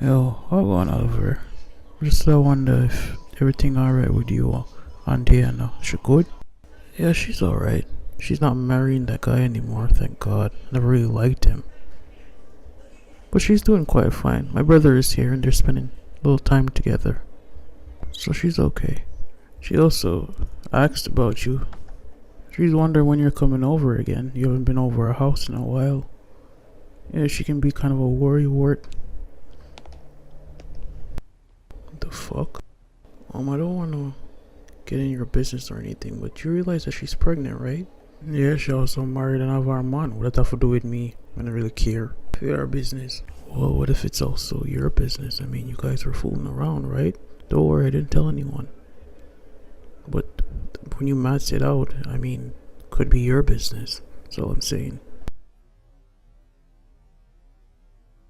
Yo, hold on, Oliver. Just wonder if everything alright with you and Diana. She good? Yeah, she's alright. She's not marrying that guy anymore, thank God. Never really liked him. But she's doing quite fine. My brother is here and they're spending a little time together. So she's okay. She also asked about you. She's wondering when you're coming over again. You haven't been over our house in a while. Yeah, she can be kind of a worrywart. What the fuck? I don't want to get in your business or anything, but you realize that she's pregnant, right? Yeah, she also married another Armand. What does that have to do with me? I don't really care. It's our business. Well, what if it's also your business? I mean, you guys were fooling around, right? Don't worry, I didn't tell anyone. But when you match it out, I mean, could be your business. That's all I'm saying.